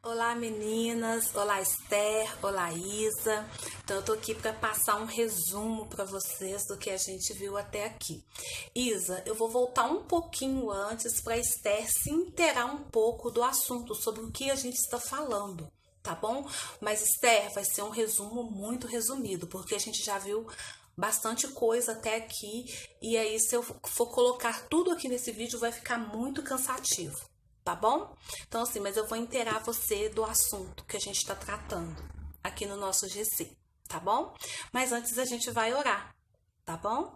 Olá meninas, olá Esther, olá Isa. Então eu tô aqui para passar um resumo para vocês do que a gente viu até aqui. Isa, eu vou voltar um pouquinho antes para Esther se inteirar um pouco do assunto, sobre o que a gente está falando, tá bom? Mas Esther, vai ser um resumo muito resumido, porque a gente já viu bastante coisa até aqui, e aí se eu for colocar tudo aqui nesse vídeo vai ficar muito cansativo. Tá bom? Então assim, mas eu vou inteirar você do assunto que a gente tá tratando aqui no nosso GC, tá bom? Mas antes a gente vai orar, tá bom?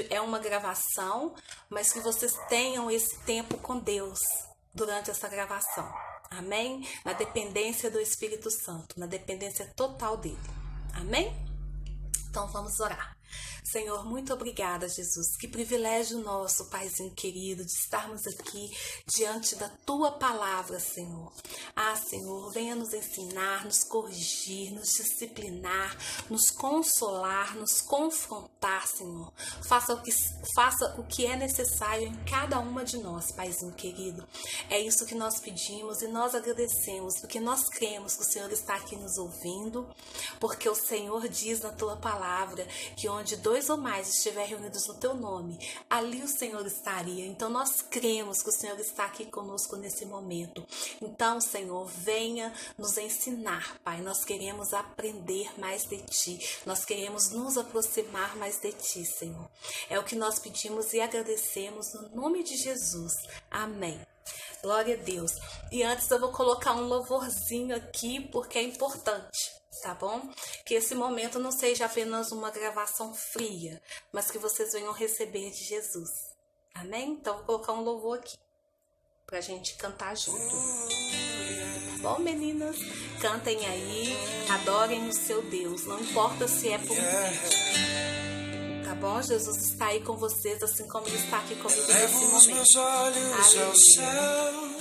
É uma gravação, mas que vocês tenham esse tempo com Deus durante essa gravação, amém? Na dependência do Espírito Santo, na dependência total dele, amém? Então vamos orar. Senhor, muito obrigada, Jesus. Que privilégio nosso, Paizinho querido, de estarmos aqui diante da Tua palavra, Senhor. Ah, Senhor, venha nos ensinar, nos corrigir, nos disciplinar, nos consolar, nos confrontar, Senhor. Faça o que é necessário em cada uma de nós, Paizinho querido. É isso que nós pedimos e nós agradecemos, porque nós cremos que o Senhor está aqui nos ouvindo, porque o Senhor diz na Tua palavra que onde dois ou mais estiver reunidos no teu nome, ali o Senhor estaria. Então nós cremos que o Senhor está aqui conosco nesse momento. Então, Senhor, venha nos ensinar, Pai. Nós queremos aprender mais de Ti. Nós queremos nos aproximar mais de Ti, Senhor. É o que nós pedimos e agradecemos no nome de Jesus. Amém. Glória a Deus. E antes eu vou colocar um louvorzinho aqui, porque é importante. Tá bom? Que esse momento não seja apenas uma gravação fria, mas que vocês venham receber de Jesus. Amém? Então, vou colocar um louvor aqui pra gente cantar junto. Tá bom, meninas? Cantem aí, adorem o seu Deus, não importa se é por vídeo. Tá bom? Jesus está aí com vocês, assim como Ele está aqui comigo nesse momento. Meus olhos aos céus.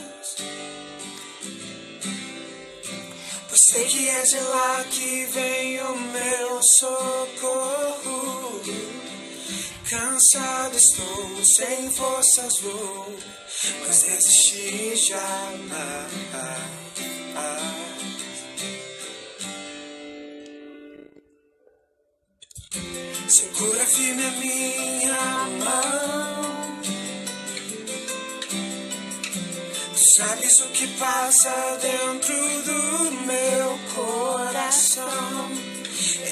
Eu sei que é de lá que vem o meu socorro. Cansado estou, sem forças vou, mas desisti jamais. Segura firme a minha mão. Sabes o que passa dentro do meu coração.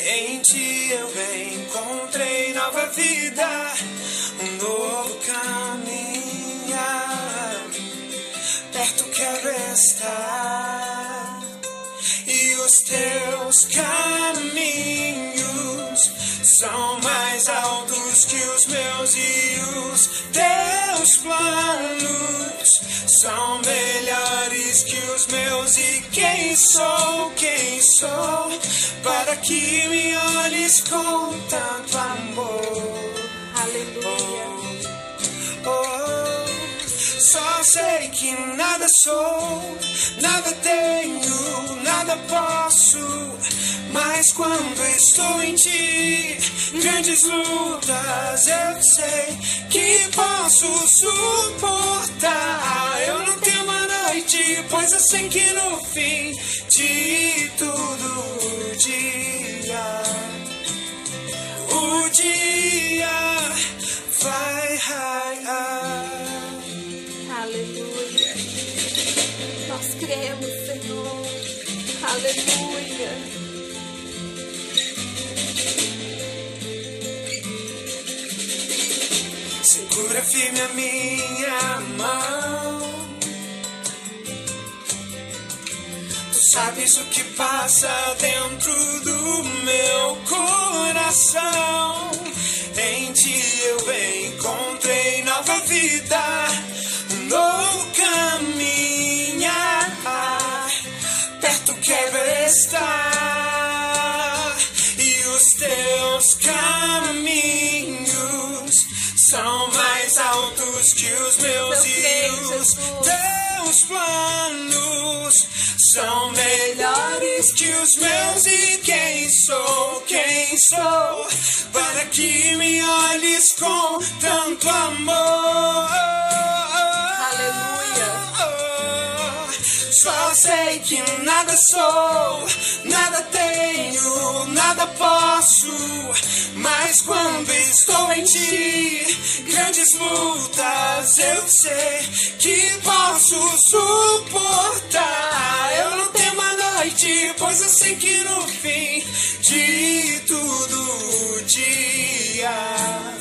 Em Ti eu encontrei nova vida, um novo caminhar. Perto quero estar, e os Teus caminhos são mais altos que os meus, e os Teus planos são melhores que os meus. E quem sou, para que me olhes com tanto amor? Aleluia. Só sei que nada sou, nada tenho, nada posso, mas quando estou em Ti, grandes lutas eu sei que posso suportar. Eu não temo a noite, pois eu sei que no fim de tudo o dia vai raiar. Aleluia. Nós cremos, Senhor. Aleluia. Segura firme a minha mão. Tu sabes o que passa dentro do meu coração. Em Ti eu encontrei nova vida, um novo caminhar. Perto quero estar, e os Teus caminhos são mais altos que os meus, e os Teus planos são melhores que os meus. E quem sou, para que me olhes com tanto amor? Aleluia. Só sei que nada sou, nada tenho, nada posso. Mas quando estou em ti, grandes lutas eu sei que posso suportar. Eu não temo a noite, pois eu sei que no fim de tudo o dia,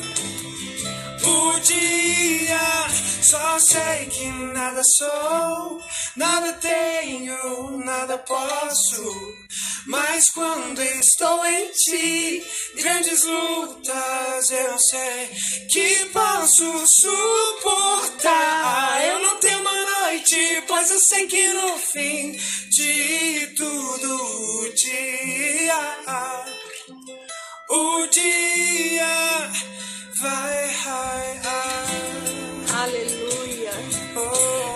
só sei que nada sou, nada tenho, nada posso. Mas quando estou em ti, grandes lutas eu sei que posso suportar. Eu não temo a noite, pois eu sei que no fim de tudo o dia vai raiar. Aleluia.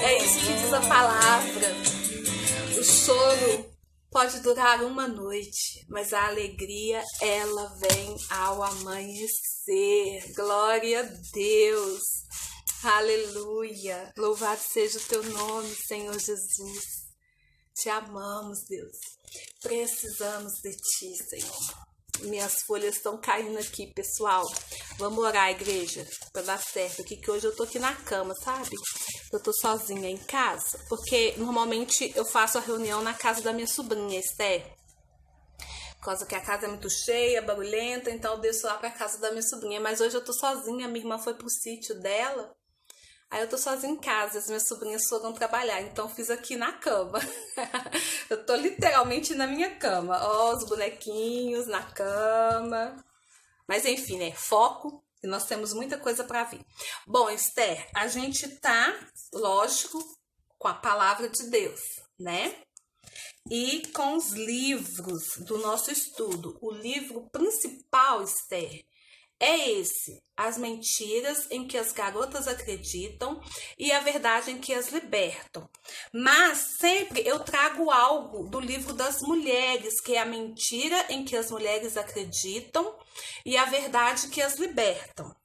É isso que diz a palavra. O choro pode durar uma noite, mas a alegria, ela vem ao amanhecer. Glória a Deus. Aleluia. Louvado seja o teu nome, Senhor Jesus. Te amamos, Deus. Precisamos de ti, Senhor. Minhas folhas estão caindo aqui, pessoal. Vamos orar, igreja, pra dar certo aqui, que hoje eu tô aqui na cama, sabe? Eu tô sozinha em casa, porque normalmente eu faço a reunião na casa da minha sobrinha, Esther. Por causa que a casa é muito cheia, barulhenta, então eu desço lá pra casa da minha sobrinha. Mas hoje eu tô sozinha, minha irmã foi pro sítio dela. Aí eu tô sozinha em casa, as minhas sobrinhas foram trabalhar, então fiz aqui na cama. Eu tô literalmente na minha cama. Ó, os bonequinhos na cama. Mas enfim, né? Foco, e nós temos muita coisa pra vir. Bom, Esther, a gente tá, lógico, com a palavra de Deus, né? E com os livros do nosso estudo. O livro principal, Esther, é esse: as mentiras em que as garotas acreditam e a verdade em que as libertam. Mas sempre eu trago algo do livro das mulheres, que é a mentira em que as mulheres acreditam e a verdade que as libertam.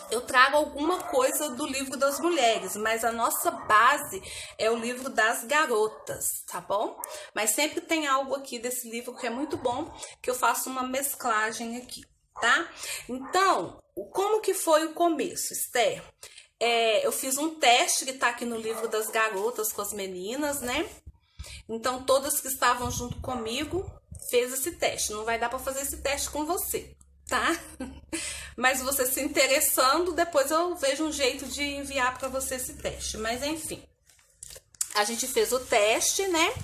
Eu trago alguma coisa do livro das mulheres, mas a nossa base é o livro das garotas, tá bom? Mas sempre tem algo aqui desse livro que é muito bom, que eu faço uma mesclagem aqui. Tá? Então, como que foi o começo, Esther? Eu fiz um teste que tá aqui no livro das garotas com as meninas, né? Então, todas que estavam junto comigo fez esse teste. Não vai dar para fazer esse teste com você, tá? Mas você se interessando, depois eu vejo um jeito de enviar para você esse teste. Mas, enfim, a gente fez o teste, né?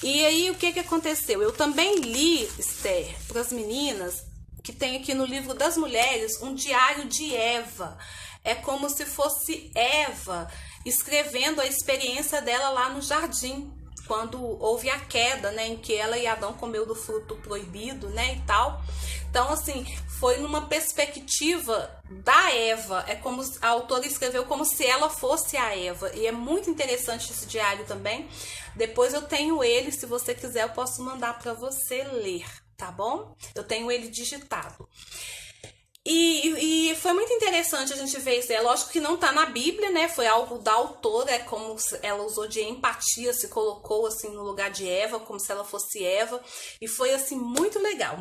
E aí, o que que aconteceu? Eu também li, Esther, para as meninas, que tem aqui no livro das mulheres, um diário de Eva. É como se fosse Eva escrevendo a experiência dela lá no jardim, quando houve a queda, né, em que ela e Adão comeu do fruto proibido, né, e tal. Então, assim, foi numa perspectiva da Eva. É como a autora escreveu como se ela fosse a Eva. E é muito interessante esse diário também. Depois eu tenho ele, se você quiser, eu posso mandar para você ler. Tá bom? Eu tenho ele digitado. E foi muito interessante a gente ver isso. É lógico que não tá na Bíblia, né? Foi algo da autora, é como ela usou de empatia, se colocou assim no lugar de Eva, como se ela fosse Eva. E foi assim muito legal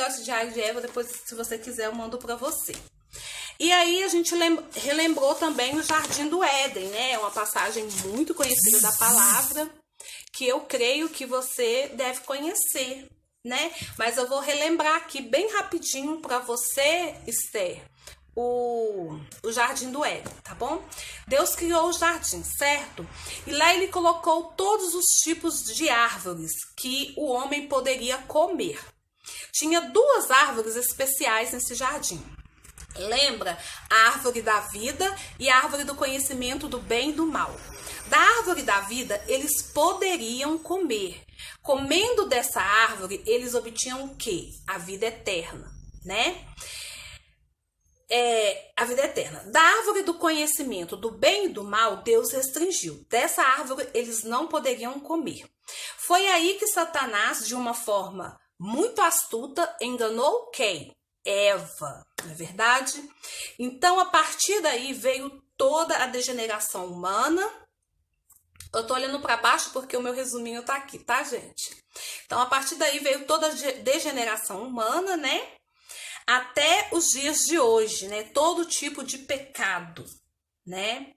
esse diário de Eva. Depois, se você quiser, eu mando pra você. E aí a gente relembrou também o Jardim do Éden, né? É uma passagem muito conhecida da palavra, que eu creio que você deve conhecer, né? Mas eu vou relembrar aqui bem rapidinho para você, Esther, o Jardim do Éden, tá bom? Deus criou o jardim, certo? E lá ele colocou todos os tipos de árvores que o homem poderia comer. Tinha 2 árvores especiais nesse jardim. Lembra? A árvore da vida e a árvore do conhecimento do bem e do mal. Da árvore da vida, eles poderiam comer. Comendo dessa árvore, eles obtinham o quê? A vida eterna, né? A vida eterna. Da árvore do conhecimento do bem e do mal, Deus restringiu. Dessa árvore, eles não poderiam comer. Foi aí que Satanás, de uma forma muito astuta, enganou quem? Eva, não é verdade? Então, a partir daí, veio toda a degeneração humana, Eu tô olhando para baixo porque o meu resuminho tá aqui, tá, gente? Então, a partir daí veio toda a degeneração humana, né? Até os dias de hoje, né? Todo tipo de pecado, né?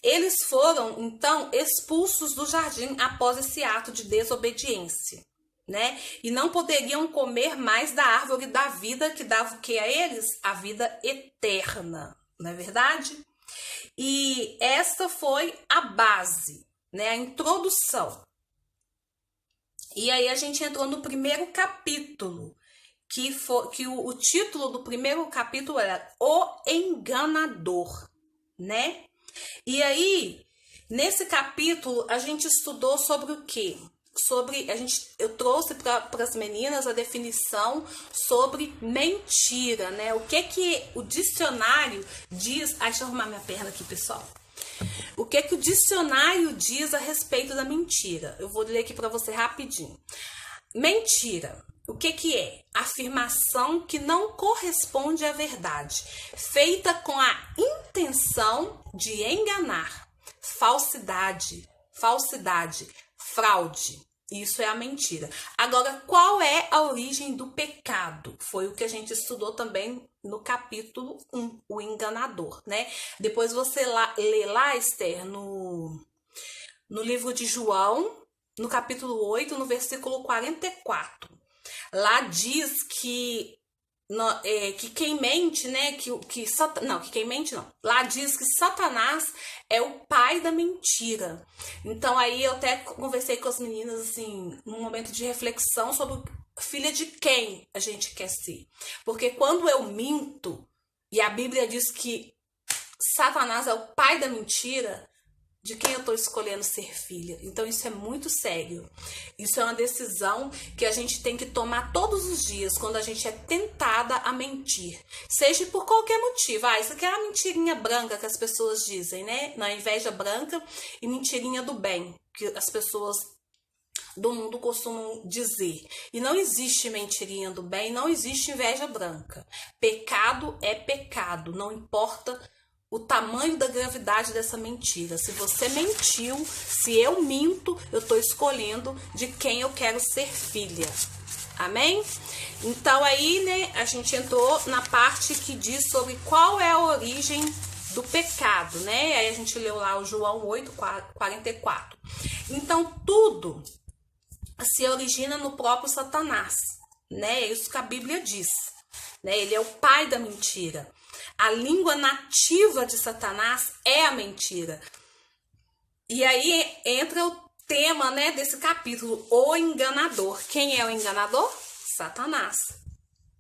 Eles foram, então, expulsos do jardim após esse ato de desobediência, né? E não poderiam comer mais da árvore da vida que dava o que a eles? A vida eterna, não é verdade? E essa foi a base, né? A introdução. E aí a gente entrou no primeiro capítulo, que o título do primeiro capítulo era O Enganador, né? E aí, nesse capítulo, a gente estudou sobre o quê? Eu trouxe para as meninas a definição sobre mentira, né? O que o dicionário diz... Ai, deixa eu arrumar minha perna aqui, pessoal. O que o dicionário diz a respeito da mentira? Eu vou ler aqui para você rapidinho. Mentira. O que é? Afirmação que não corresponde à verdade, feita com a intenção de enganar. Falsidade, fraude. Isso é a mentira. Agora, qual é a origem do pecado? Foi o que a gente estudou também no capítulo 1, o enganador, né? Depois você lê lá, Esther, no livro de João, no capítulo 8, no versículo 44. Lá diz que quem mente, né? Quem mente não. Lá diz que Satanás é o pai da mentira. Então aí eu até conversei com as meninas assim, num momento de reflexão sobre filha de quem a gente quer ser. Porque quando eu minto, e a Bíblia diz que Satanás é o pai da mentira, de quem eu estou escolhendo ser filha? Então isso é muito sério. Isso é uma decisão que a gente tem que tomar todos os dias quando a gente é tentada a mentir. Seja por qualquer motivo. Isso aqui é a mentirinha branca que as pessoas dizem, né? Na inveja branca e mentirinha do bem, que as pessoas do mundo costumam dizer. E não existe mentirinha do bem, não existe inveja branca. Pecado é pecado, não importa o tamanho da gravidade dessa mentira. Se você mentiu, se eu minto, eu estou escolhendo de quem eu quero ser filha. Amém? Então aí, né, a gente entrou na parte que diz sobre qual é a origem do pecado, né? Aí a gente leu lá o João 8, 44. Então tudo se origina no próprio Satanás, né? É isso que a Bíblia diz, né? Ele é o pai da mentira. A língua nativa de Satanás é a mentira. E aí entra o tema, né, desse capítulo, o enganador. Quem é o enganador? Satanás.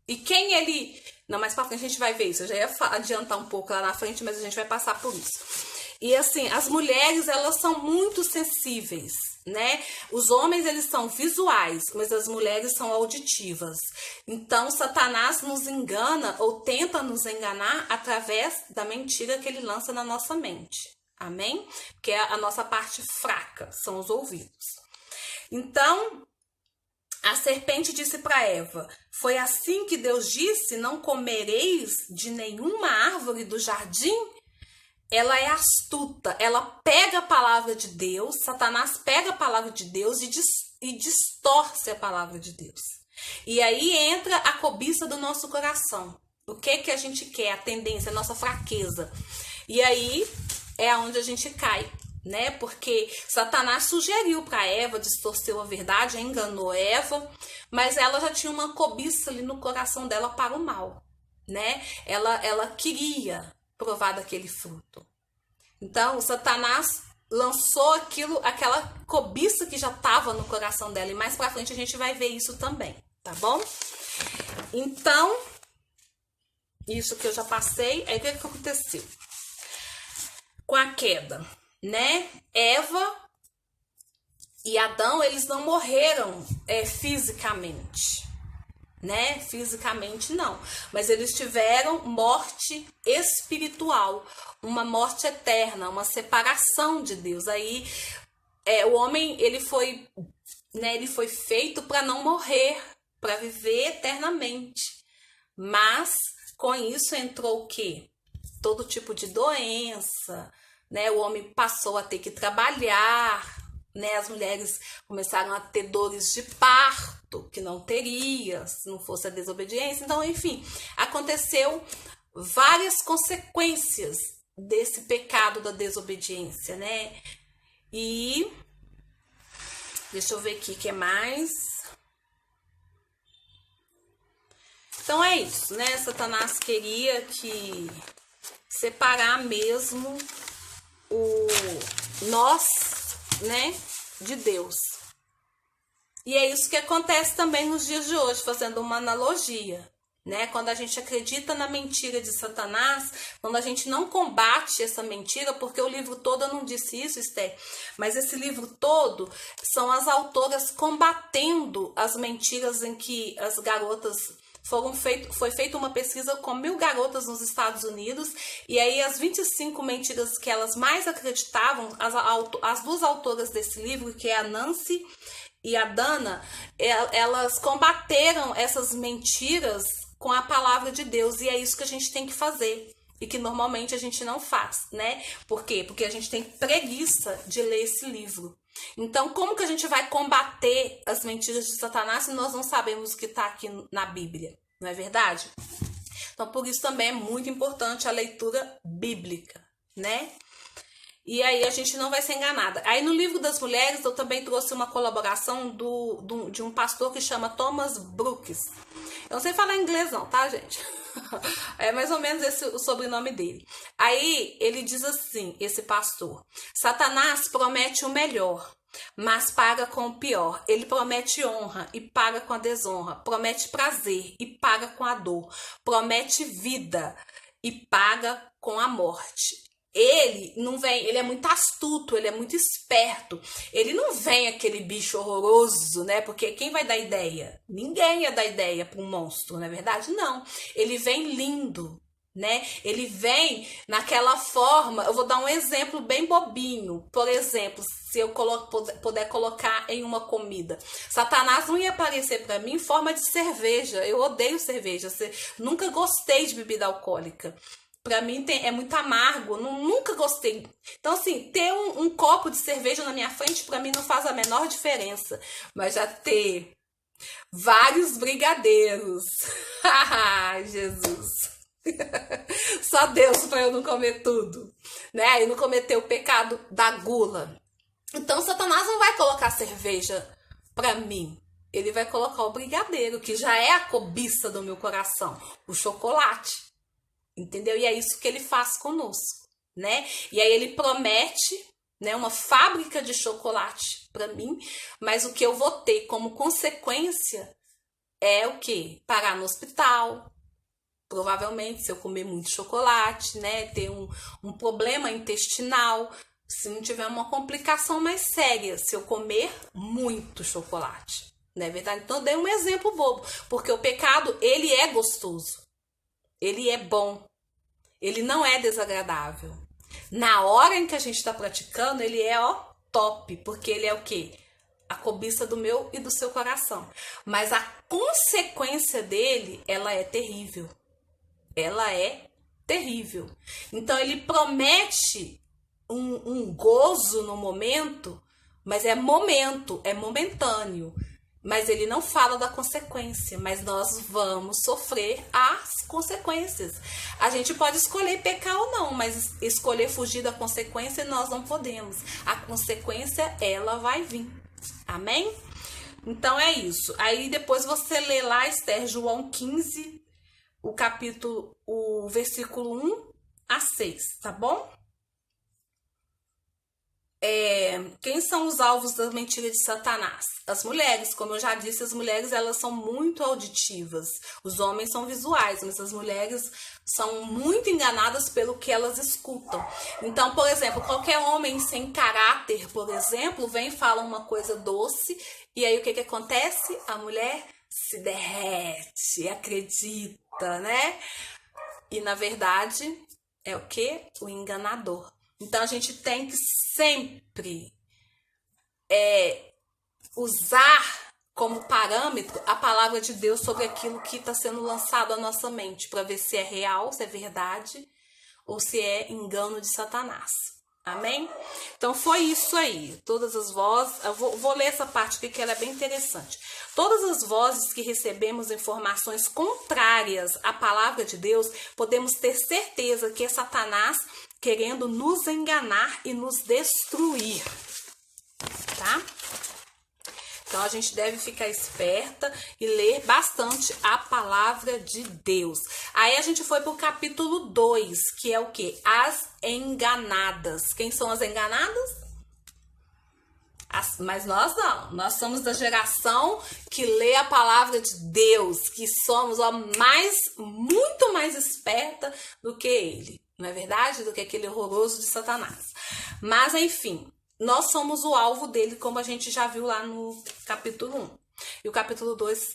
E quem ele... Não, mais pra frente a gente vai ver isso. Eu já ia adiantar um pouco lá na frente, mas a gente vai passar por isso. E assim, as mulheres, elas são muito sensíveis, né? Os homens, eles são visuais, mas as mulheres são auditivas. Então, Satanás nos engana ou tenta nos enganar através da mentira que ele lança na nossa mente. Amém? Que é a nossa parte fraca, são os ouvidos. Então, a serpente disse para Eva: foi assim que Deus disse, não comereis de nenhuma árvore do jardim? Ela é astuta, ela pega a palavra de Deus, Satanás pega a palavra de Deus e distorce a palavra de Deus. E aí entra a cobiça do nosso coração. O que a gente quer, a tendência, a nossa fraqueza. E aí é onde a gente cai, né? Porque Satanás sugeriu para Eva, distorceu a verdade, enganou Eva, mas ela já tinha uma cobiça ali no coração dela para o mal, né? Ela queria provar daquele fruto. Então, Satanás lançou aquela cobiça que já estava no coração dela. E mais pra frente a gente vai ver isso também, tá bom? Então, isso que eu já passei. Aí o que aconteceu? Com a queda, né? Eva e Adão, eles não morreram fisicamente, né? Fisicamente não, mas eles tiveram morte espiritual, uma morte eterna, uma separação de Deus. Aí o homem, ele foi feito para não morrer, para viver eternamente. Mas com isso entrou o quê? Todo tipo de doença, né? O homem passou a ter que trabalhar, né? As mulheres começaram a ter dores de parto, que não teria se não fosse a desobediência. Então, enfim, aconteceu várias consequências desse pecado da desobediência, né? E deixa eu ver aqui o que mais. Então é isso, né? Satanás queria que separar mesmo nós, né, de Deus. E é isso que acontece também nos dias de hoje, fazendo uma analogia, né? Quando a gente acredita na mentira de Satanás, quando a gente não combate essa mentira, porque o livro todo, eu não disse isso, Esther, mas esse livro todo são as autoras combatendo as mentiras em que as garotas foi feita uma pesquisa com 1.000 garotas nos Estados Unidos, e aí as 25 mentiras que elas mais acreditavam, as duas autoras desse livro, que é a Nancy e a Dana, elas combateram essas mentiras com a palavra de Deus, e é isso que a gente tem que fazer, e que normalmente a gente não faz, né? Por quê? Porque a gente tem preguiça de ler esse livro. Então, como que a gente vai combater as mentiras de Satanás se nós não sabemos o que está aqui na Bíblia? Não é verdade? Então, por isso também é muito importante a leitura bíblica, né? E aí a gente não vai ser enganada. Aí no livro das mulheres eu também trouxe uma colaboração de um pastor que chama Thomas Brooks. Eu não sei falar inglês não, tá, gente? É mais ou menos esse o sobrenome dele. Aí ele diz assim, esse pastor: Satanás promete o melhor, mas paga com o pior. Ele promete honra e paga com a desonra. Promete prazer e paga com a dor. Promete vida e paga com a morte. Ele não vem, ele é muito astuto, ele é muito esperto. Ele não vem aquele bicho horroroso, né? Porque quem vai dar ideia? Ninguém ia dar ideia para um monstro, não é verdade? Não. Ele vem lindo, né? Ele vem naquela forma. Eu vou dar um exemplo bem bobinho. Por exemplo, se eu puder colocar em uma comida, Satanás não ia aparecer para mim em forma de cerveja. Eu odeio cerveja. Nunca gostei de bebida alcoólica. Pra mim é muito amargo, nunca gostei. Então, assim, ter um copo de cerveja na minha frente, pra mim não faz a menor diferença. Mas já ter vários brigadeiros. Ai, Jesus. Só Deus pra eu não comer tudo, né? E não cometer o pecado da gula. Então, Satanás não vai colocar cerveja pra mim. Ele vai colocar o brigadeiro, que já é a cobiça do meu coração, o chocolate. Entendeu? E é isso que ele faz conosco, né? E aí ele promete, né, uma fábrica de chocolate para mim, mas o que eu vou ter como consequência é o quê? Parar no hospital, provavelmente, se eu comer muito chocolate, né? Ter um problema intestinal, se não tiver uma complicação mais séria, se eu comer muito chocolate, não é verdade? Então eu dei um exemplo bobo, porque o pecado, ele é gostoso. Ele é bom, ele não é desagradável. Na hora em que a gente está praticando, ele é top, porque ele é o quê? A cobiça do meu e do seu coração. Mas a consequência dele, ela é terrível. Ela é terrível. Então ele promete um gozo no momento, mas é momentâneo. Mas ele não fala da consequência, mas nós vamos sofrer as consequências. A gente pode escolher pecar ou não, mas escolher fugir da consequência nós não podemos. A consequência, ela vai vir. Amém? Então é isso. Aí depois você lê lá, Esther, João 15, o versículo 1 a 6, tá bom? Quem são os alvos da mentira de Satanás? As mulheres, como eu já disse, as mulheres elas são muito auditivas. Os homens são visuais, mas as mulheres são muito enganadas pelo que elas escutam. Então, por exemplo, qualquer homem sem caráter, por exemplo, vem e fala uma coisa doce, e aí o que acontece? A mulher se derrete, acredita, né? E na verdade é o quê? O enganador. Então, a gente tem que sempre usar como parâmetro a palavra de Deus sobre aquilo que está sendo lançado à nossa mente, para ver se é real, se é verdade, ou se é engano de Satanás. Amém? Então foi isso aí. Todas as vozes, eu vou ler essa parte aqui que ela é bem interessante. Todas as vozes que recebemos informações contrárias à palavra de Deus, podemos ter certeza que é Satanás querendo nos enganar e nos destruir. Tá? Então a gente deve ficar esperta e ler bastante a palavra de Deus. Aí a gente foi pro capítulo 2, que é o quê? As enganadas. Quem são as enganadas? Mas nós não. Nós somos da geração que lê a palavra de Deus, que somos muito mais esperta do que ele. Não é verdade? Do que aquele horroroso de Satanás. Mas enfim, nós somos o alvo dele, como a gente já viu lá no capítulo 1. E o capítulo 2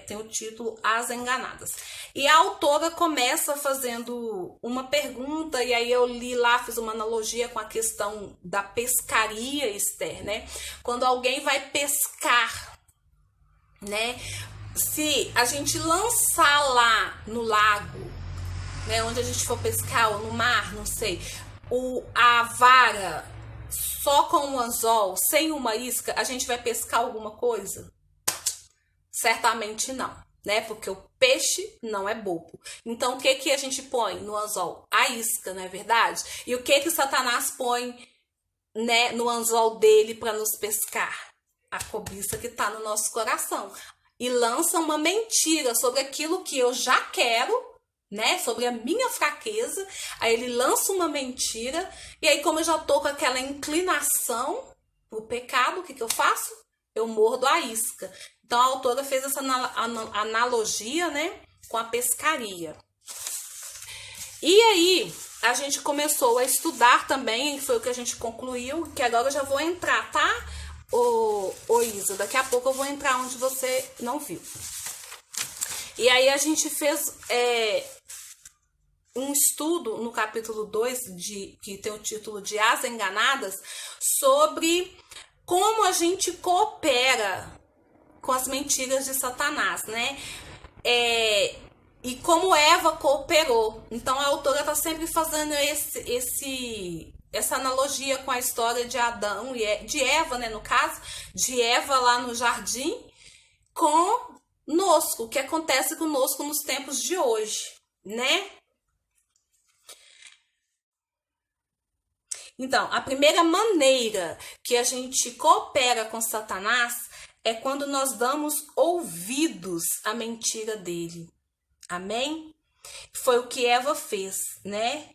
tem o título As Enganadas. E a autora começa fazendo uma pergunta, e aí eu li lá, fiz uma analogia com a questão da pescaria, Esther, né? Quando alguém vai pescar, né? Se a gente lançar lá no lago, né? Onde a gente for pescar, ou no mar, não sei, a vara só com um anzol, sem uma isca, a gente vai pescar alguma coisa? Certamente não, né? Porque o peixe não é bobo. Então, o que a gente põe no anzol? A isca, não é verdade? E o que Satanás põe, né, no anzol dele para nos pescar? A cobiça que está no nosso coração. E lança uma mentira sobre aquilo que eu já quero, né, sobre a minha fraqueza. Aí ele lança uma mentira, e aí como eu já tô com aquela inclinação pro pecado, o que eu faço? Eu mordo a isca. Então a autora fez essa analogia, né, com a pescaria. E aí a gente começou a estudar também, foi o que a gente concluiu, que agora eu já vou entrar, tá? Ô Isa, daqui a pouco eu vou entrar onde você não viu. E aí a gente fez um estudo no capítulo 2, que tem o título de As Enganadas, sobre como a gente coopera com as mentiras de Satanás, né? E como Eva cooperou. Então a autora está sempre fazendo essa analogia com a história de Adão e de Eva, né? No caso, de Eva lá no jardim, conosco, o que acontece conosco nos tempos de hoje, né? Então, a primeira maneira que a gente coopera com Satanás é quando nós damos ouvidos à mentira dele. Amém? Foi o que Eva fez, né?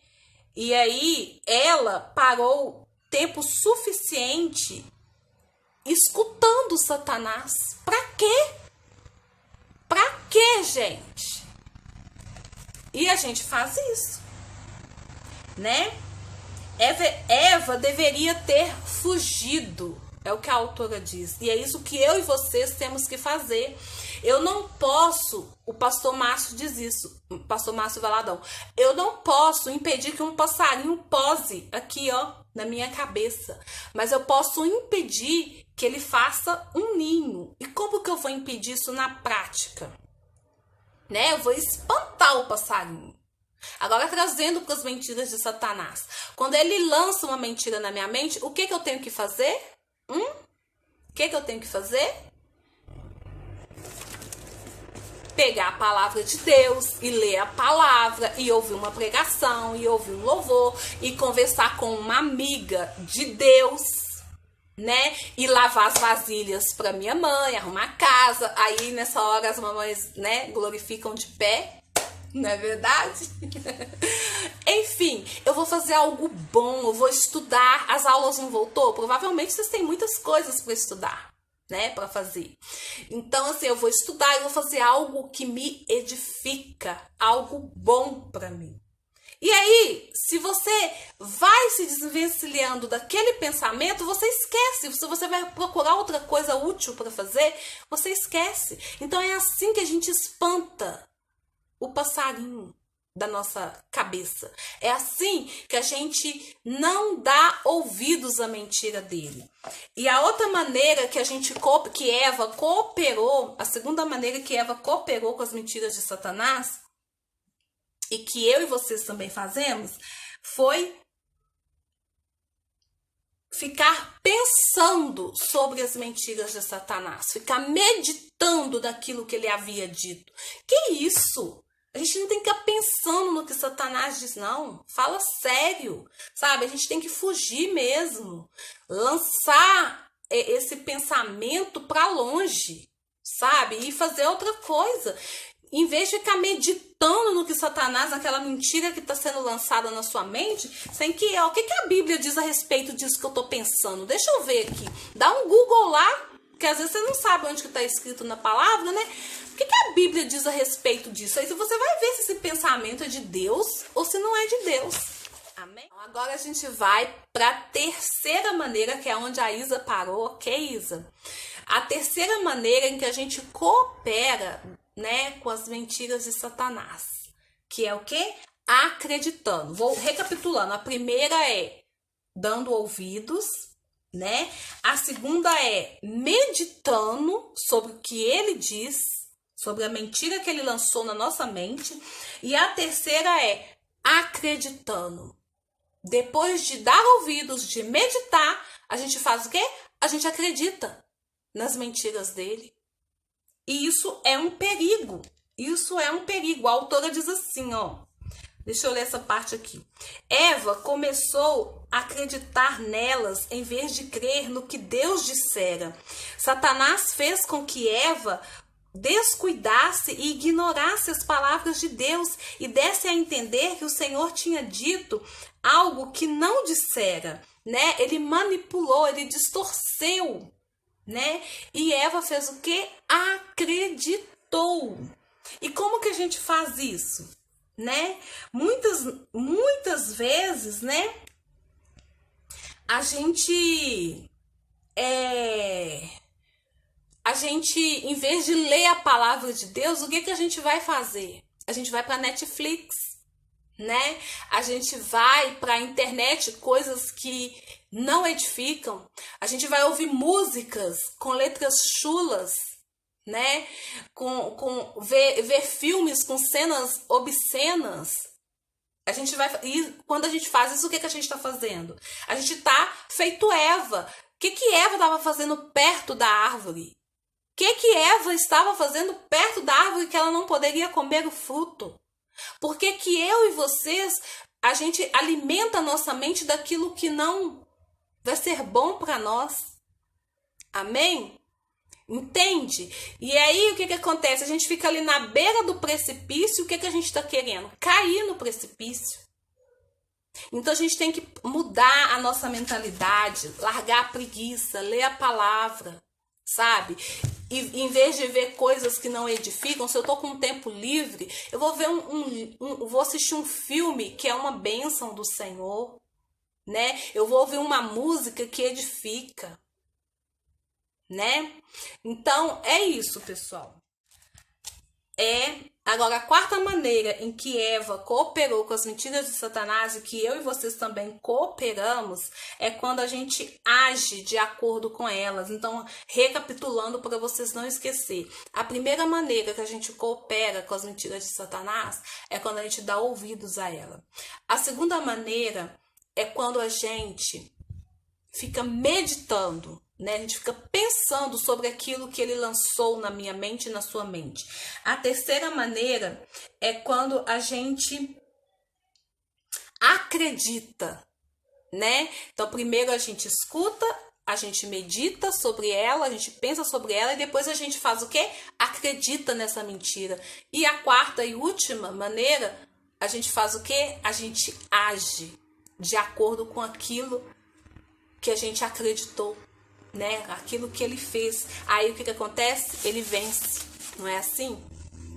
E aí, ela parou tempo suficiente escutando Satanás. Pra quê? Pra quê, gente? E a gente faz isso, né? Eva deveria ter fugido, é o que a autora diz. E é isso que eu e vocês temos que fazer. Eu não posso, o pastor Márcio diz isso, o pastor Márcio Valadão, eu não posso impedir que um passarinho pose aqui, ó, na minha cabeça. Mas eu posso impedir que ele faça um ninho. E como que eu vou impedir isso na prática? Né? Eu vou espantar o passarinho. Agora, trazendo para as mentiras de Satanás. Quando ele lança uma mentira na minha mente, o que eu tenho que fazer? O que eu tenho que fazer? Pegar a palavra de Deus e ler a palavra, e ouvir uma pregação, e ouvir um louvor, e conversar com uma amiga de Deus, né? E lavar as vasilhas para minha mãe, arrumar a casa. Aí, nessa hora, as mamães, né, glorificam de pé. Não é verdade? Enfim, eu vou fazer algo bom, eu vou estudar. As aulas não voltou? Provavelmente vocês têm muitas coisas para estudar, né? Para fazer. Então, assim, eu vou estudar, eu vou fazer algo que me edifica, algo bom para mim. E aí, se você vai se desvencilhando daquele pensamento, você esquece. Se você vai procurar outra coisa útil para fazer, você esquece. Então, é assim que a gente espanta o passarinho da nossa cabeça. É assim que a gente não dá ouvidos à mentira dele. E a outra maneira que que Eva cooperou, a segunda maneira que Eva cooperou com as mentiras de Satanás, e que eu e vocês também fazemos, foi ficar pensando sobre as mentiras de Satanás, ficar meditando daquilo que ele havia dito. Que isso? A gente não tem que ficar pensando no que Satanás diz, não. Fala sério, sabe? A gente tem que fugir mesmo. Lançar esse pensamento para longe, sabe? E fazer outra coisa. Em vez de ficar meditando no que Satanás, naquela mentira que está sendo lançada na sua mente, sem que, o que a Bíblia diz a respeito disso que eu estou pensando? Deixa eu ver aqui. Dá um Google lá, porque às vezes você não sabe onde que está escrito na palavra, né? O que a Bíblia diz a respeito disso? Aí você vai ver se esse pensamento é de Deus ou se não é de Deus. Amém? Agora a gente vai para a terceira maneira, que é onde a Isa parou, ok, Isa? A terceira maneira em que a gente coopera, né, com as mentiras de Satanás, que é o quê? Acreditando. Vou recapitulando. A primeira é dando ouvidos, né? A segunda é meditando sobre o que ele diz, sobre a mentira que ele lançou na nossa mente. E a terceira é acreditando. Depois de dar ouvidos, de meditar, a gente faz o quê? A gente acredita nas mentiras dele. E isso é um perigo. Isso é um perigo. A autora diz assim, ó. Deixa eu ler essa parte aqui. Eva começou a acreditar nelas em vez de crer no que Deus dissera. Satanás fez com que Eva descuidasse e ignorasse as palavras de Deus e desse a entender que o Senhor tinha dito algo que não dissera, né? Ele manipulou, ele distorceu, né? E Eva fez o quê? Acreditou. E como que a gente faz isso, né? Muitas vezes, né? A gente, em vez de ler a palavra de Deus, o que a gente vai fazer? A gente vai para Netflix, né? A gente vai para a internet, coisas que não edificam. A gente vai ouvir músicas com letras chulas, né? Ver filmes com cenas obscenas. A gente vai, e quando a gente faz isso, o que a gente está fazendo? A gente tá feito Eva. O que Eva estava fazendo perto da árvore? O que Eva estava fazendo perto da árvore que ela não poderia comer o fruto? Por que eu e vocês, a gente alimenta a nossa mente daquilo que não vai ser bom para nós? Amém? Entende? E aí o que acontece? A gente fica ali na beira do precipício. O que a gente está querendo? Cair no precipício. Então a gente tem que mudar a nossa mentalidade, largar a preguiça, ler a palavra, sabe? E em vez de ver coisas que não edificam, se eu tô com um tempo livre, eu vou ver vou assistir um filme que é uma bênção do Senhor, né? Eu vou ouvir uma música que edifica, né? Então é isso, pessoal. Agora, a quarta maneira em que Eva cooperou com as mentiras de Satanás e que eu e vocês também cooperamos é quando a gente age de acordo com elas. Então, recapitulando para vocês não esquecer. A primeira maneira que a gente coopera com as mentiras de Satanás é quando a gente dá ouvidos a ela. A segunda maneira é quando a gente fica meditando, né? A gente fica pensando sobre aquilo que ele lançou na minha mente e na sua mente. A terceira maneira é quando a gente acredita, né? Então, primeiro a gente escuta, a gente medita sobre ela, a gente pensa sobre ela e depois a gente faz o quê? Acredita nessa mentira. E a quarta e última maneira, a gente faz o quê? A gente age de acordo com aquilo que a gente acreditou, né? Aquilo que ele fez. Aí o que acontece? Ele vence. Não é assim?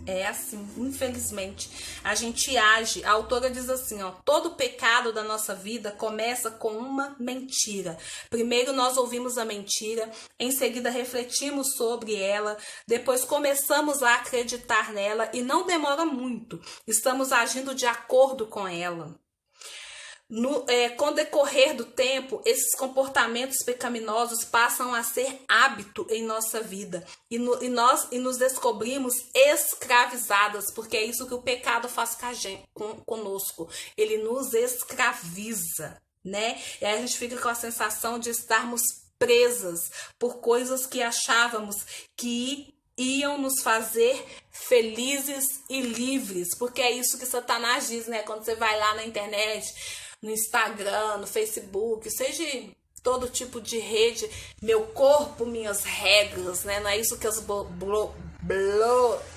É assim, infelizmente. A gente age. A autora diz assim, ó: todo pecado da nossa vida começa com uma mentira. Primeiro nós ouvimos a mentira, em seguida refletimos sobre ela, depois começamos a acreditar nela e não demora muito. Estamos agindo de acordo com ela. Com o decorrer do tempo, esses comportamentos pecaminosos passam a ser hábito em nossa vida e nos descobrimos escravizadas, porque é isso que o pecado faz conosco, ele nos escraviza, né? E aí a gente fica com a sensação de estarmos presas por coisas que achávamos que iam nos fazer felizes e livres, porque é isso que Satanás diz, né? Quando você vai lá na internet, no Instagram, no Facebook, seja todo tipo de rede, meu corpo, minhas regras, né? Não é isso que as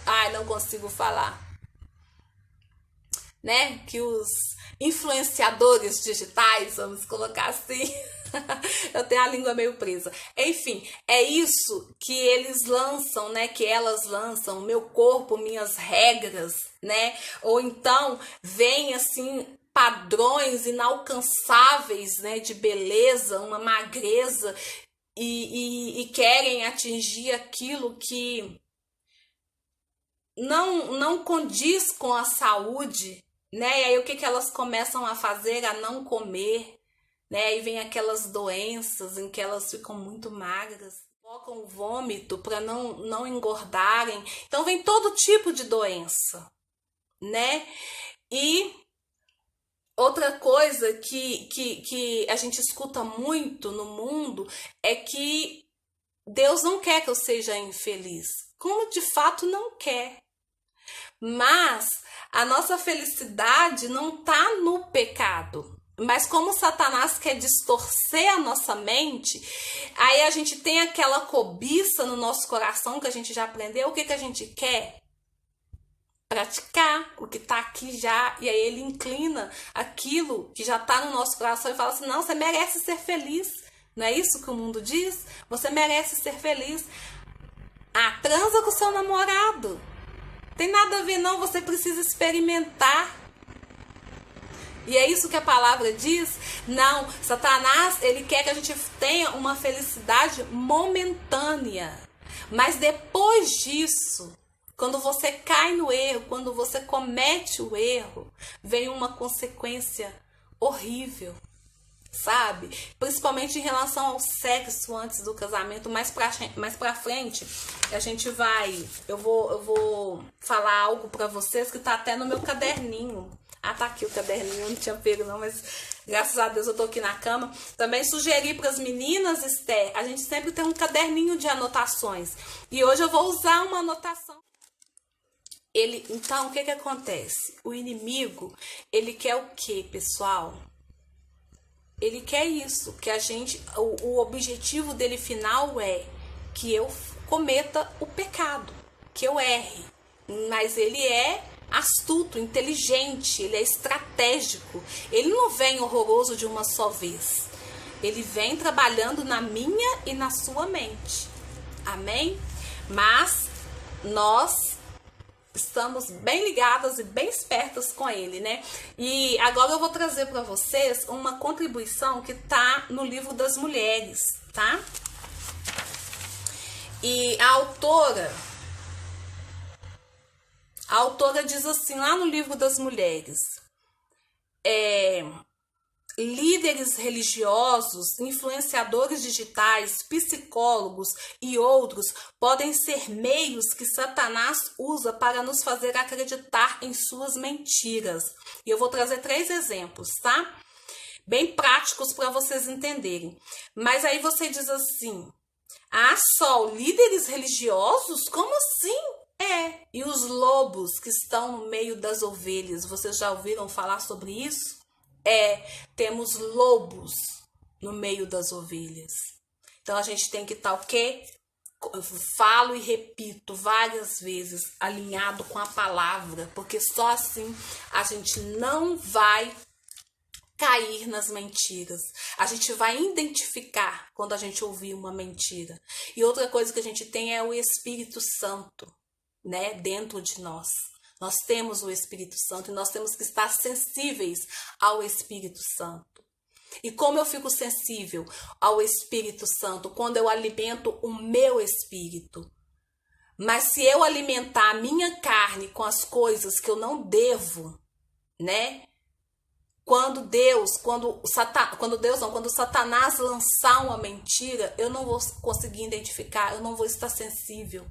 ai, não consigo falar, né? Que os influenciadores digitais, vamos colocar assim, eu tenho a língua meio presa. Enfim, é isso que eles lançam, né? Que elas lançam, meu corpo, minhas regras, né? Ou então vem assim padrões inalcançáveis, né? De beleza, uma magreza e querem atingir aquilo que não condiz com a saúde, né? E aí o que elas começam a fazer? A não comer, né? Aí vem aquelas doenças em que elas ficam muito magras, colocam vômito para não engordarem. Então vem todo tipo de doença, né? E outra coisa que a gente escuta muito no mundo é que Deus não quer que eu seja infeliz, como de fato não quer. Mas a nossa felicidade não está no pecado. Mas como Satanás quer distorcer a nossa mente, aí a gente tem aquela cobiça no nosso coração que a gente já aprendeu. O que a gente quer? Praticar o que está aqui já. E aí ele inclina aquilo que já está no nosso coração e fala assim, não, você merece ser feliz. Não é isso que o mundo diz? Você merece ser feliz. Ah, transa com o seu namorado. Tem nada a ver não, você precisa experimentar. E é isso que a palavra diz? Não, Satanás, ele quer que a gente tenha uma felicidade momentânea. Mas depois disso, quando você cai no erro, quando você comete o erro, vem uma consequência horrível, sabe? Principalmente em relação ao sexo antes do casamento. Mais pra frente, a gente vai... Eu vou falar algo pra vocês que tá até no meu caderninho. Ah, tá aqui o caderninho, eu não tinha pego não, mas graças a Deus eu tô aqui na cama. Também sugeri para as meninas, Esther, a gente sempre tem um caderninho de anotações. E hoje eu vou usar uma anotação. Então, o que acontece? O inimigo, ele quer o quê, pessoal? Ele quer isso, que a gente... O objetivo dele final é que eu cometa o pecado, que eu erre. Mas ele é astuto, inteligente, ele é estratégico. Ele não vem horroroso de uma só vez. Ele vem trabalhando na minha e na sua mente. Amém? Mas nós estamos bem ligadas e bem espertas com ele, né? E agora eu vou trazer para vocês uma contribuição que tá no Livro das Mulheres, tá? E a autora diz assim, lá no Livro das Mulheres, líderes religiosos, influenciadores digitais, psicólogos e outros podem ser meios que Satanás usa para nos fazer acreditar em suas mentiras. E eu vou trazer 3 exemplos, tá? Bem práticos para vocês entenderem. Mas aí você diz assim, só líderes religiosos? Como assim? E os lobos que estão no meio das ovelhas, vocês já ouviram falar sobre isso? Temos lobos no meio das ovelhas. Então a gente tem que estar o quê? Eu falo e repito várias vezes, alinhado com a palavra, porque só assim a gente não vai cair nas mentiras. A gente vai identificar quando a gente ouvir uma mentira. E outra coisa que a gente tem é o Espírito Santo, né, dentro de nós. Nós temos o Espírito Santo e nós temos que estar sensíveis ao Espírito Santo. E como eu fico sensível ao Espírito Santo? Quando eu alimento o meu espírito. Mas se eu alimentar a minha carne com as coisas que eu não devo, né? Quando Satanás lançar uma mentira, eu não vou conseguir identificar, eu não vou estar sensível.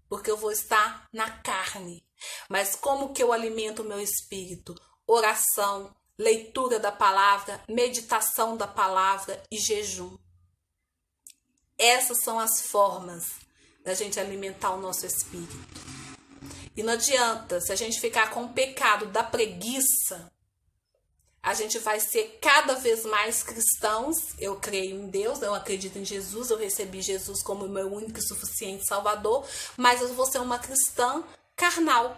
Porque eu vou estar na carne. Mas como que eu alimento o meu espírito? Oração, leitura da palavra, meditação da palavra e jejum. Essas são as formas da gente alimentar o nosso espírito. E não adianta, se a gente ficar com o pecado da preguiça, a gente vai ser cada vez mais cristãos. Eu creio em Deus, eu acredito em Jesus, eu recebi Jesus como meu único e suficiente Salvador, mas eu vou ser uma cristã carnal,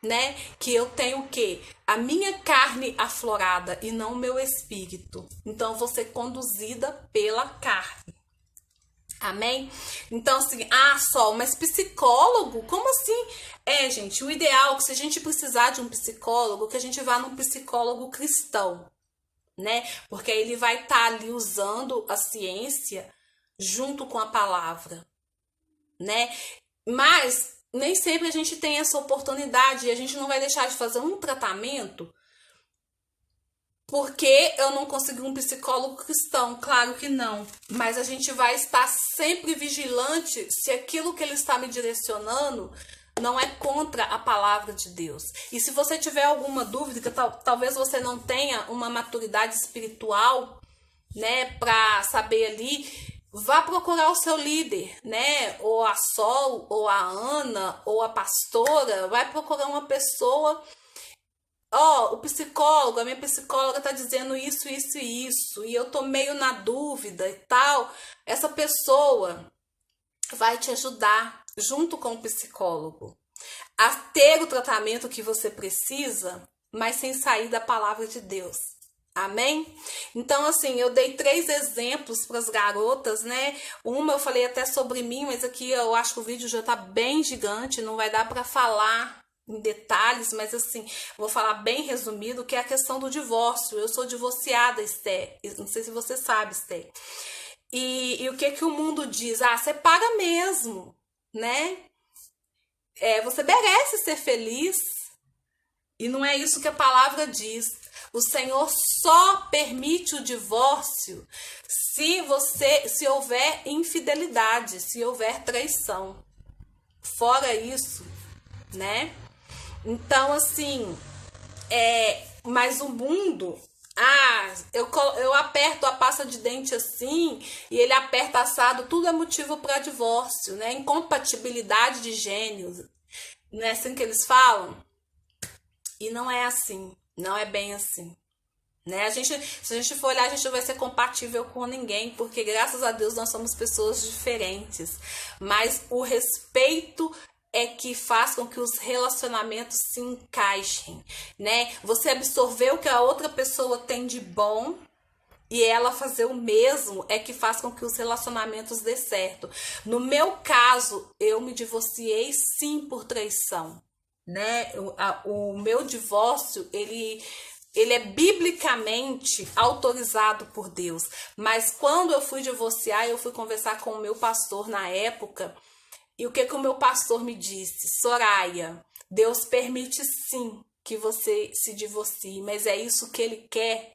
né? Que eu tenho o quê? A minha carne aflorada e não o meu espírito. Então eu vou ser conduzida pela carne. Amém? Então, assim, Sol, mas psicólogo? Como assim? Gente, o ideal é que se a gente precisar de um psicólogo, que a gente vá num psicólogo cristão, né? Porque aí ele vai estar ali usando a ciência junto com a palavra, né? Mas nem sempre a gente tem essa oportunidade e a gente não vai deixar de fazer um tratamento porque eu não consegui um psicólogo cristão. Claro que não. Mas a gente vai estar sempre vigilante se aquilo que ele está me direcionando não é contra a palavra de Deus. E se você tiver alguma dúvida, que talvez você não tenha uma maturidade espiritual, né, para saber ali, vá procurar o seu líder, né, ou a Sol, ou a Ana, ou a pastora. Vai procurar uma pessoa. O psicólogo, a minha psicóloga tá dizendo isso, isso e isso, e eu tô meio na dúvida e tal. Essa pessoa vai te ajudar, junto com o psicólogo, a ter o tratamento que você precisa, mas sem sair da palavra de Deus. Amém? Então, assim, eu dei 3 exemplos para as garotas, né? Uma eu falei até sobre mim, mas aqui eu acho que o vídeo já tá bem gigante, não vai dar para falar em detalhes, mas assim, vou falar bem resumido, que é a questão do divórcio. Eu sou divorciada, Esther. Não sei se você sabe, Esther. E o que o mundo diz? Separa mesmo, né? Você merece ser feliz. E não é isso que a palavra diz. O Senhor só permite o divórcio se houver infidelidade, se houver traição. Fora isso, né? Então, assim, mas o mundo, eu aperto a pasta de dente assim, e ele aperta assado, tudo é motivo para divórcio, né? Incompatibilidade de gênios, não é assim que eles falam? E não é assim, não é bem assim, né? Se a gente for olhar, a gente não vai ser compatível com ninguém, porque graças a Deus nós somos pessoas diferentes, mas o respeito é que faz com que os relacionamentos se encaixem, né? Você absorver o que a outra pessoa tem de bom e ela fazer o mesmo é que faz com que os relacionamentos dê certo. No meu caso, eu me divorciei sim por traição, né? O meu divórcio, ele é biblicamente autorizado por Deus. Mas quando eu fui divorciar, eu fui conversar com o meu pastor na época. E o que o meu pastor me disse? Soraya, Deus permite sim que você se divorcie, mas é isso que Ele quer.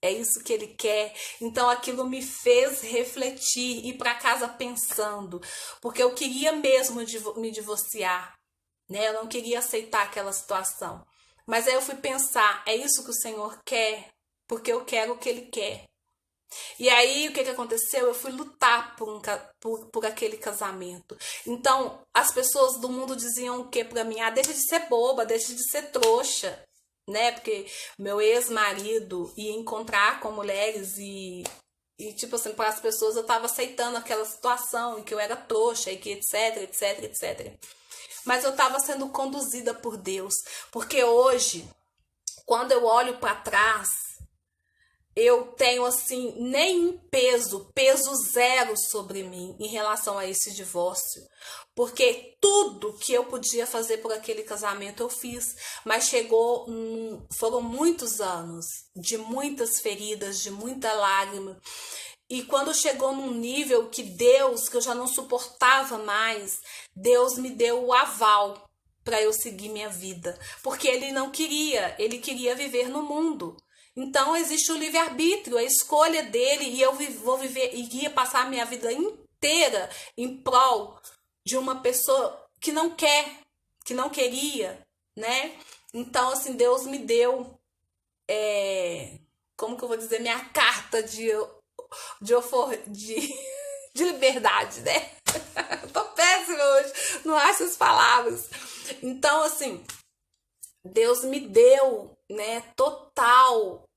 É isso que Ele quer. Então aquilo me fez refletir, ir para casa pensando, porque eu queria mesmo me divorciar, né? Eu não queria aceitar aquela situação. Mas aí eu fui pensar, é isso que o Senhor quer? Porque eu quero o que Ele quer. E aí, o que aconteceu? Eu fui lutar por aquele casamento. Então, as pessoas do mundo diziam o que pra mim? Deixa de ser boba, deixa de ser trouxa, né? Porque meu ex-marido ia encontrar com mulheres e tipo assim, para as pessoas eu tava aceitando aquela situação, e que eu era trouxa, e que etc, etc, etc. Mas eu tava sendo conduzida por Deus. Porque hoje, quando eu olho para trás, eu tenho, assim, nenhum peso zero sobre mim em relação a esse divórcio. Porque tudo que eu podia fazer por aquele casamento eu fiz. Mas foram muitos anos de muitas feridas, de muita lágrima. E quando chegou num nível que eu já não suportava mais, Deus me deu o aval para eu seguir minha vida. Porque Ele não queria, Ele queria viver no mundo. Então existe o livre-arbítrio, a escolha dele, e eu vou viver e ia passar a minha vida inteira em prol de uma pessoa que não quer, que não queria, né? Então, assim, Deus me deu como que eu vou dizer, minha carta de liberdade, né? Eu tô péssima hoje, não acho as palavras. Então, assim, Deus me deu, né, total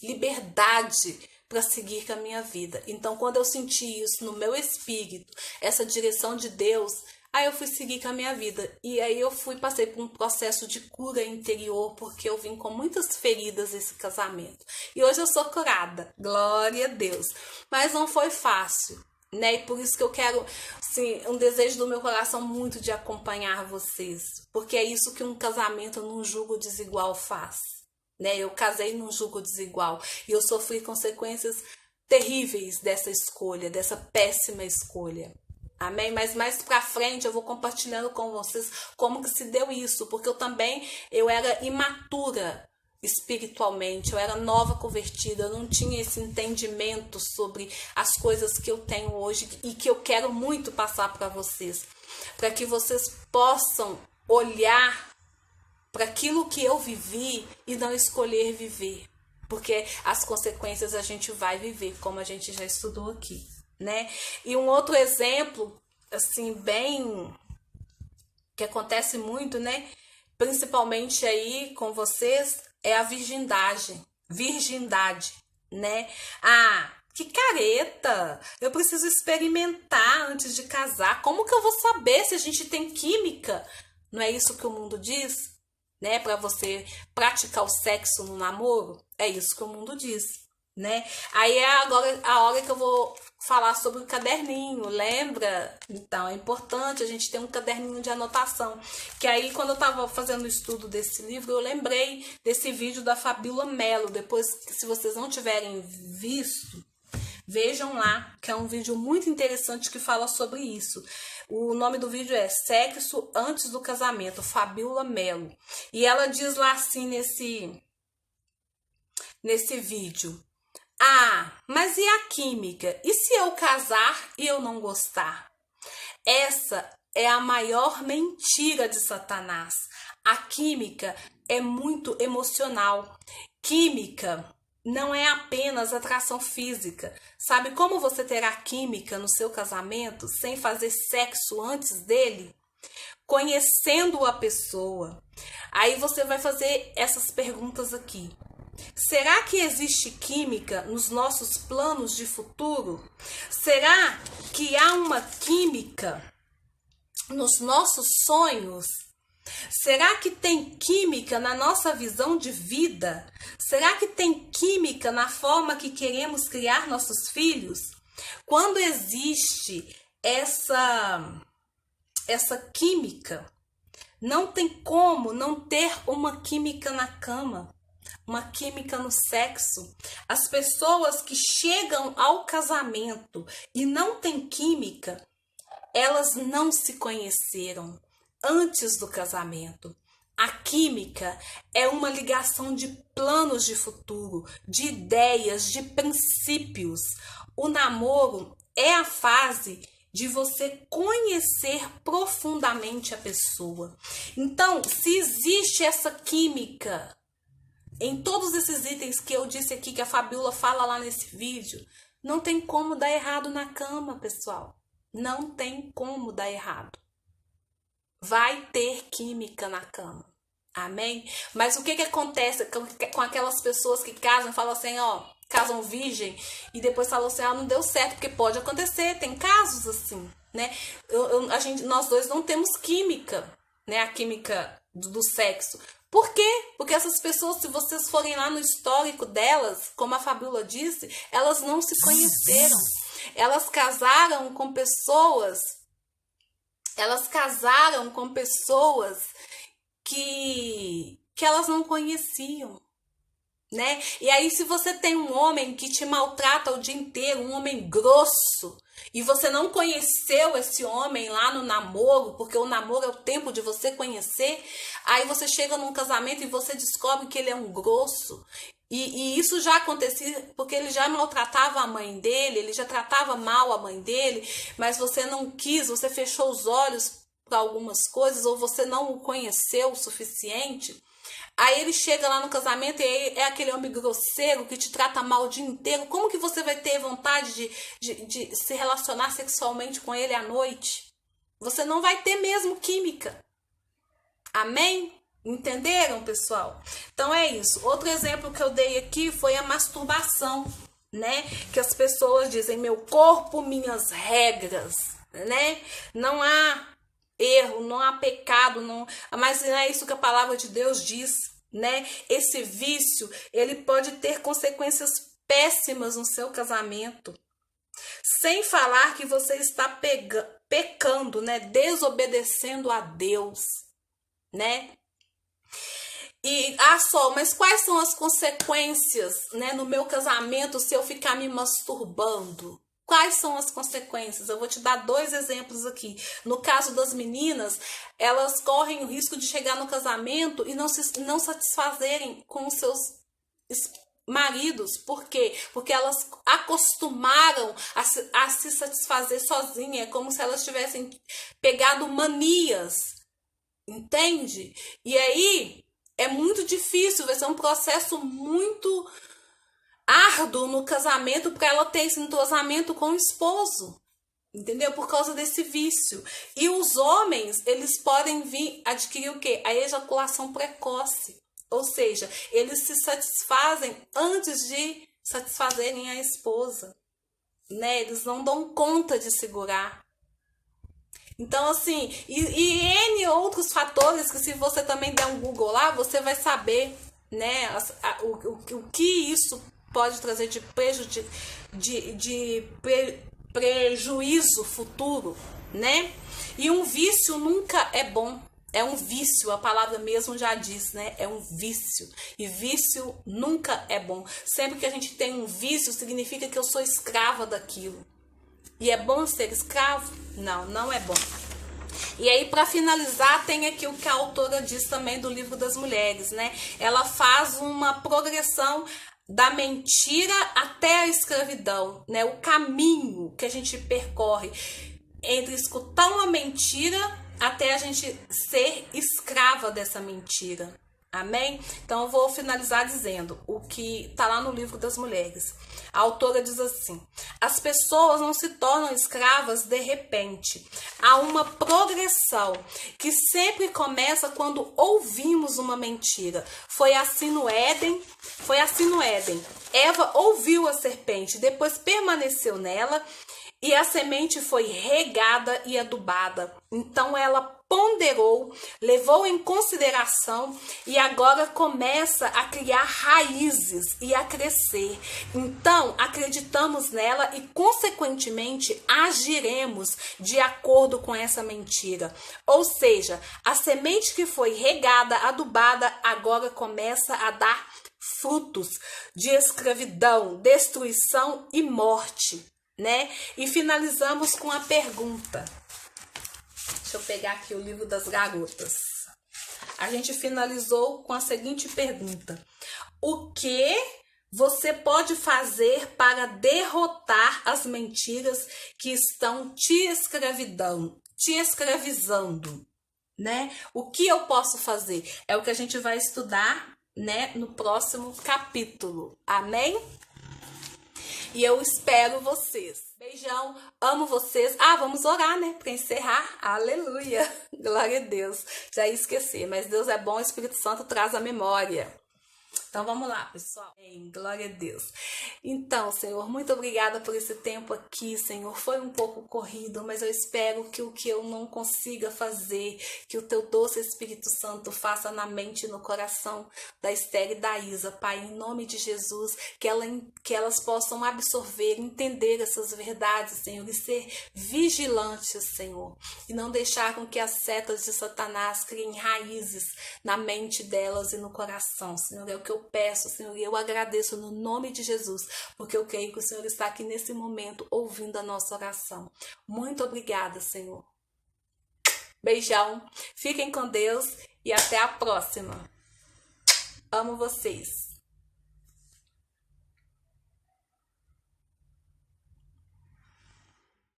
liberdade para seguir com a minha vida. Então, quando eu senti isso no meu espírito, essa direção de Deus, aí eu fui seguir com a minha vida. E aí eu passei por um processo de cura interior, porque eu vim com muitas feridas esse casamento. E hoje eu sou curada, glória a Deus. Mas não foi fácil, né? E por isso que eu quero, assim, um desejo do meu coração muito de acompanhar vocês. Porque é isso que um casamento num jugo desigual faz. Né? Eu casei num jugo desigual e eu sofri consequências terríveis dessa escolha, dessa péssima escolha. Amém? Mas mais pra frente eu vou compartilhando com vocês como que se deu isso, porque eu era imatura espiritualmente, eu era nova convertida, eu não tinha esse entendimento sobre as coisas que eu tenho hoje e que eu quero muito passar para vocês, para que vocês possam olhar para aquilo que eu vivi e não escolher viver, porque as consequências a gente vai viver, como a gente já estudou aqui, né? E um outro exemplo, assim, bem que acontece muito, né? Principalmente aí com vocês, é a virgindade, né? Ah, que careta! Eu preciso experimentar antes de casar. Como que eu vou saber se a gente tem química? Não é isso que o mundo diz? Né, para você praticar o sexo no namoro, é isso que o mundo diz, né? Aí é agora a hora que eu vou falar sobre o caderninho, lembra? Então é importante a gente ter um caderninho de anotação, que aí quando eu tava fazendo o estudo desse livro, eu lembrei desse vídeo da Fabiola Mello. Depois, se vocês não tiverem visto, vejam lá, que é um vídeo muito interessante que fala sobre isso. O nome do vídeo é Sexo Antes do Casamento, Fabiola Mello. E ela diz lá assim nesse vídeo: ah, mas e a química? E se eu casar e eu não gostar? Essa é a maior mentira de Satanás. A química é muito emocional. Química não é apenas atração física. Sabe como você terá química no seu casamento sem fazer sexo antes dele? Conhecendo a pessoa. Aí você vai fazer essas perguntas aqui. Será que existe química nos nossos planos de futuro? Será que há uma química nos nossos sonhos? Será que tem química na nossa visão de vida? Será que tem química na forma que queremos criar nossos filhos? Quando existe essa química, não tem como não ter uma química na cama, uma química no sexo. As pessoas que chegam ao casamento e não têm química, elas não se conheceram antes do casamento. A química é uma ligação de planos de futuro, de ideias, de princípios. O namoro é a fase de você conhecer profundamente a pessoa. Então, se existe essa química em todos esses itens que eu disse aqui, que a Fabiola fala lá nesse vídeo, não tem como dar errado na cama, pessoal. Não tem como dar errado. Vai ter química na cama. Amém? Mas o que acontece com aquelas pessoas que casam e falam assim, ó, casam virgem e depois falam assim, ah, não deu certo, porque pode acontecer, tem casos assim, né? Nós dois não temos química, né? A química do sexo. Por quê? Porque essas pessoas, se vocês forem lá no histórico delas, como a Fabiola disse, elas não se conheceram. Elas casaram com pessoas que elas não conheciam, né? E aí, se você tem um homem que te maltrata o dia inteiro, um homem grosso, e você não conheceu esse homem lá no namoro, porque o namoro é o tempo de você conhecer, aí você chega num casamento e você descobre que ele é um grosso. E isso já acontecia porque ele já maltratava a mãe dele, ele já tratava mal a mãe dele, mas você não quis, você fechou os olhos para algumas coisas, ou você não o conheceu o suficiente. Aí ele chega lá no casamento e aí é aquele homem grosseiro que te trata mal o dia inteiro. Como que você vai ter vontade de se relacionar sexualmente com ele à noite? Você não vai ter mesmo química. Amém? Entenderam, pessoal? Então é isso. Outro exemplo que eu dei aqui foi a masturbação, né? Que as pessoas dizem, meu corpo, minhas regras, né? Não há erro, não há pecado, não, mas não é isso que a palavra de Deus diz, né? Esse vício, ele pode ter consequências péssimas no seu casamento. Sem falar que você está pecando, né? Desobedecendo a Deus, né? E, mas quais são as consequências, né, no meu casamento se eu ficar me masturbando? Quais são as consequências? Eu vou te dar 2 exemplos aqui. No caso das meninas, elas correm o risco de chegar no casamento e não satisfazerem com os seus maridos. Por quê? Porque elas acostumaram a se satisfazer sozinha, como se elas tivessem pegado manias. Entende? E aí é muito difícil, vai ser um processo muito árduo no casamento para ela ter esse entrosamento com o esposo, entendeu? Por causa desse vício. E os homens, eles podem vir adquirir o quê? A ejaculação precoce. Ou seja, eles se satisfazem antes de satisfazerem a esposa, né? Eles não dão conta de segurar. Então, assim, e N outros fatores que se você também der um Google lá, você vai saber, né, o que isso pode trazer de prejuízo futuro, né? E um vício nunca é bom. É um vício, a palavra mesmo já diz, né? É um vício. E vício nunca é bom. Sempre que a gente tem um vício, significa que eu sou escrava daquilo. E é bom ser escravo? Não, não é bom. E aí, para finalizar, tem aqui o que a autora diz também do Livro das Mulheres, né? Ela faz uma progressão da mentira até a escravidão, né? O caminho que a gente percorre entre escutar uma mentira até a gente ser escrava dessa mentira. Amém? Então eu vou finalizar dizendo o que está lá no Livro das Mulheres. A autora diz assim: as pessoas não se tornam escravas de repente. Há uma progressão que sempre começa quando ouvimos uma mentira. Foi assim no Éden. Eva ouviu a serpente, depois permaneceu nela e a semente foi regada e adubada. Então ela ponderou, levou em consideração e agora começa a criar raízes e a crescer. Então, acreditamos nela e, consequentemente, agiremos de acordo com essa mentira. Ou seja, a semente que foi regada, adubada, agora começa a dar frutos de escravidão, destruição e morte, né? E finalizamos com a pergunta. Deixa eu pegar aqui o Livro das Garotas. A gente finalizou com a seguinte pergunta: o que você pode fazer para derrotar as mentiras que estão te escravizando, né? O que eu posso fazer? É o que a gente vai estudar, né, no próximo capítulo. Amém? E eu espero vocês. Beijão, amo vocês. Vamos orar, né? Para encerrar. Aleluia. Glória a Deus. Já ia esquecer, mas Deus é bom, o Espírito Santo traz a memória. Então vamos lá, pessoal. Glória a Deus. Então, Senhor, muito obrigada por esse tempo aqui, Senhor. Foi um pouco corrido, mas eu espero que o que eu não consiga fazer, que o teu doce Espírito Santo faça na mente e no coração da Esther e da Isa, Pai, em nome de Jesus, que elas possam absorver, entender essas verdades, Senhor, e ser vigilantes, Senhor, e não deixar com que as setas de Satanás criem raízes na mente delas e no coração, Senhor. É o que eu peço, Senhor, e eu agradeço no nome de Jesus, porque eu creio que o Senhor está aqui nesse momento ouvindo a nossa oração. Muito obrigada, Senhor. Beijão, fiquem com Deus e até a próxima. Amo vocês.